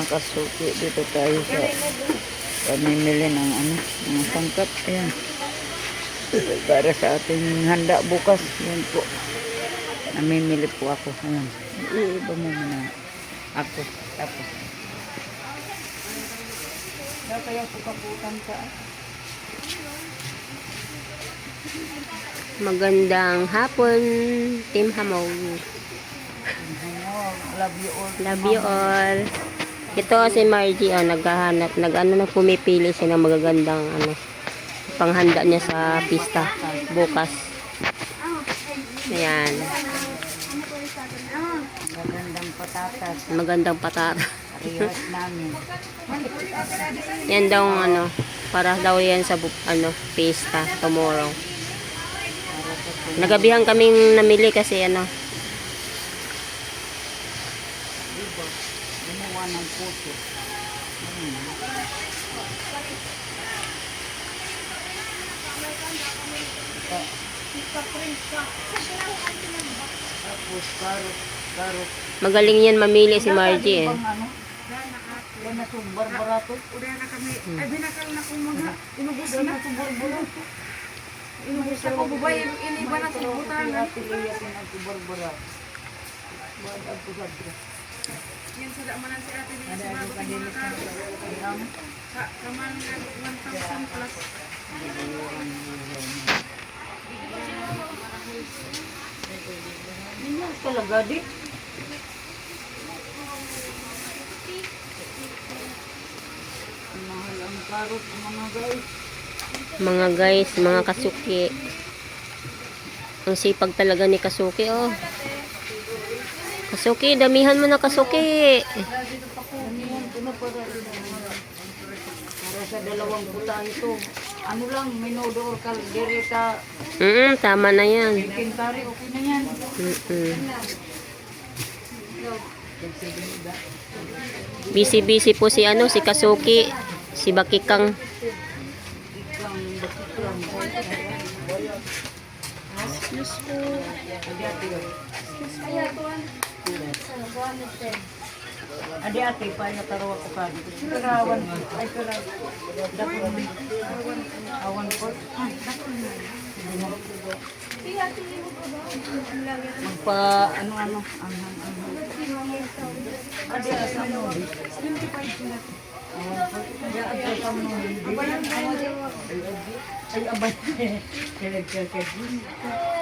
kasuki. Dito tayo sa pamimili ng mga sangkap. Ayan. Para sa ating handa bukas. Yan po. Namimili po ako. Ayan. Iiba mo muna ako. Tapos. Kaya po kaputan sa Magandang hapon, Team Hamog. Love you all. Love you all. Ito si Margie, naghahanap, pumipili siya ng magagandang panghanda niya sa pista bukas. Ayan. Magandang patatas. Magandang patatas. Parehas namin. Yan daw para daw yan sa pista tomorrow. Nagabihan kaming namili kasi Gumawa ng puso. Tapos karot. magaling yan mamili si Margie Yan na itong barbarato. Udah na kami. Ay, binakal na kong mga inubos na. Inubos ako, bubay. Iniba na itong butanan. Yan sa damanan si ate din. Sa bago ng mga karo. Kaman nga 1,000 plus. Yan talaga di. Mahal ang karot mga guys. mga kasuki. Ang sipag talaga ni Kasuki, Kasuki, damihan mo na Kasuki. Para sa dalawang putaan ito. Ano lang, minodor kaldereta. Tama na yan. Kintari, okay na yan. Busy po si si Kasuki, si Bakikang. Adi-ate pa na taro ako ka dito. Perawan. Ay, perawan. Dapon mo. Awan po. Magpa, ano. Adi, asa mo. 25 na. Adi, ate pa mo. Ay, abay. Kaya-kaya-kaya.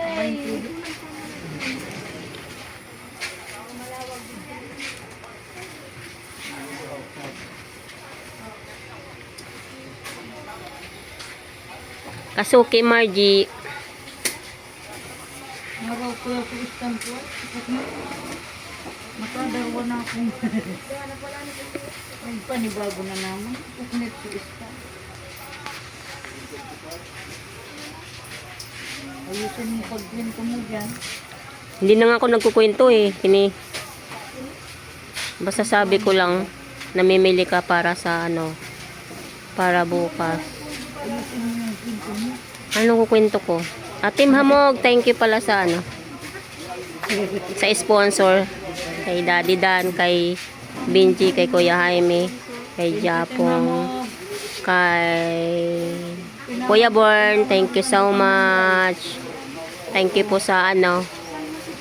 Abay, pili. Kasuki Margie. Araw ko lang sa isang po. Makadawa na akong ay panibago na naman. Uknet sa isang. Ayusin mo pagkwento mo dyan. Hindi na nga ako nagkukwento Basta sabi ko lang, namimili ka para sa para bukas. Ayusin mo yung kwento mo. Anong kukwento ko? Team Hamog, thank you pala sa sa sponsor. Kay Daddy Dan, kay Benji, kay Kuya Jaime, kay Japong, kay Kuya Born, thank you so much. Thank you po sa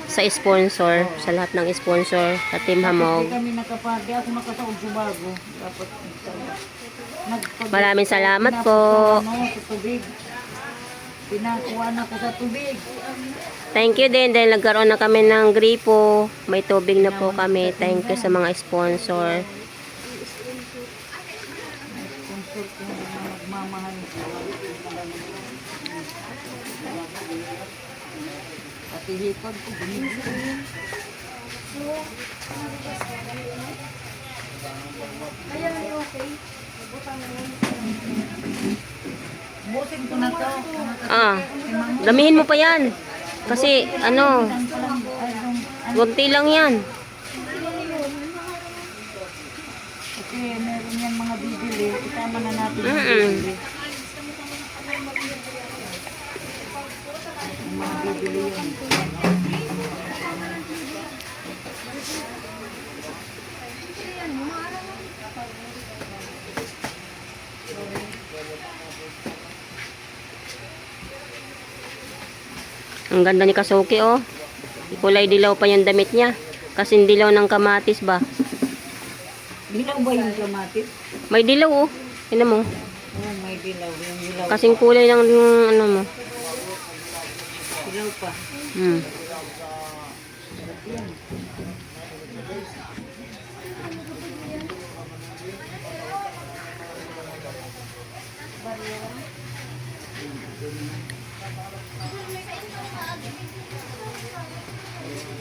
sa sponsor, sa lahat ng sponsor sa Team Hamog. Hindi kami nakapagi. Ako nakasaod sa bago. Dapat Maraming salamat po. Sa tubig. Pinakuha na ko sa tubig. Thank you din dahil nagkaroon na kami ng gripo. May tubig na po kami. Thank you sa mga sponsor. Sponsor ko na magmamahal. Pati hipag ko. Binigyan. Busin ko na to. Damihin mo pa yan. Kasi gunti lang yan. Kasi meron yan mga bibili. Isama na natin yung bibili. Mga bibili yun. Ang ganda ni Kasuki, oh. Kulay dilaw pa yung damit niya. Kasing dilaw ng kamatis ba? Dilaw ba yung kamatis? May dilaw, oh. Tignan mo. Oo, may dilaw. Yung dilaw. Kasing kulay ng ano mo. Dilaw pa. Hmm.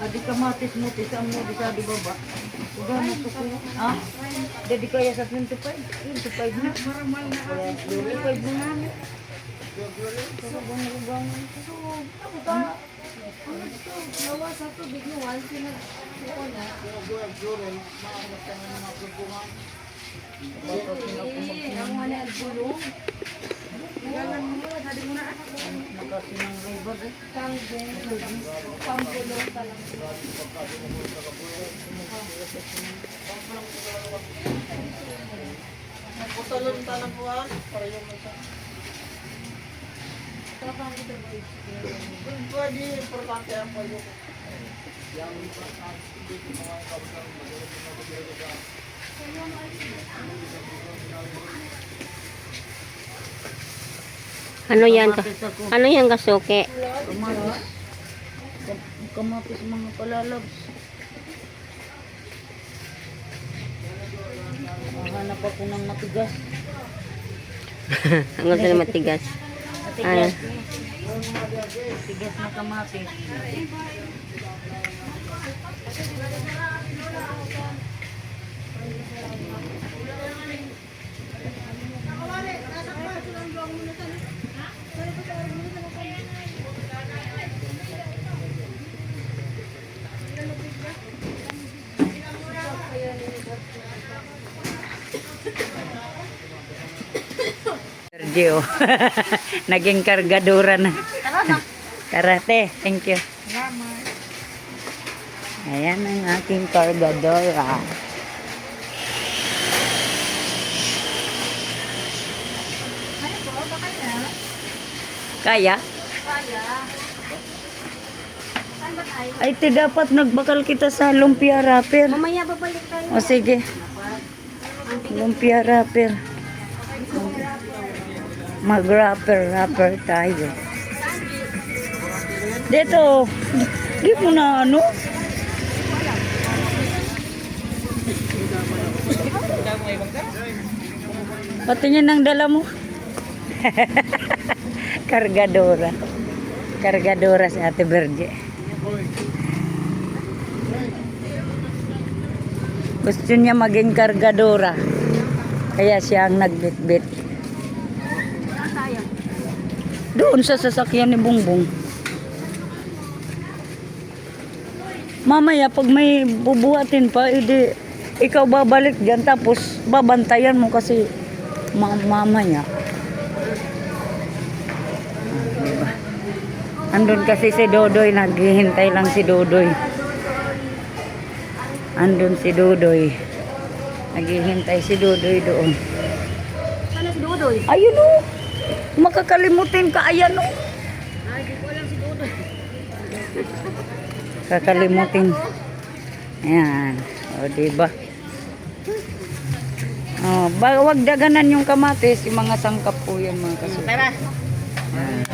Adi kamatis mo, tisang mo, di sa di baba. Uga na to ko. Ah? Jadi kaya sa 25. 25 na. Maramal na ako. 25 na namin. Nawa sa tubig mo, wal sila. Ang wala ang bulong. Galan mo, hadi mo na. Nakasinang labor eh. Pampulong talaga. Putulong talaga po ah. Para yung pwede, importante ang pwede. Ano yan? Ano yan, Kasuki? Kamatis. Kamatis mga palalabs. Mahanap ako ng matigas. Ang gusto na matigas. Ano? Matigas na kamatis. Sergio, naging kargadura na. Karate, thank you. Ayan ang aking kargadora. Kaya? Ay, ti dapat nagbakal kita sa lumpia wrapper. Mamaya babalik tayo. O sige. Lumpia wrapper. Mag-wrapper tayo. Dito, di mo na ano? Patingin ang dala mo. Kargadora. Kargadora si Ate Berge. Gusto niya maging kargadora. Kaya siya ang nagbitbit. Doon sa sasakyan ni Bungbong. Mamaya pag may bubuhatin pa, edi ikaw babalik dyan tapos babantayan mo kasi mamaya. Diba? Andun kasi si Dodoy, naghihintay lang si Dodoy. Andun si Dodoy. Naghihintay si Dodoy doon. Ano si Dudoy? Ayun o. Makakalimutin ka, ayan o. Ay, di ko alam si Dudoy. Kakalimutin. Ayan. O, diba? O, wag daganan yung kamatis. Yung mga sangkap po yan, mga kaso. Tara. Ayan.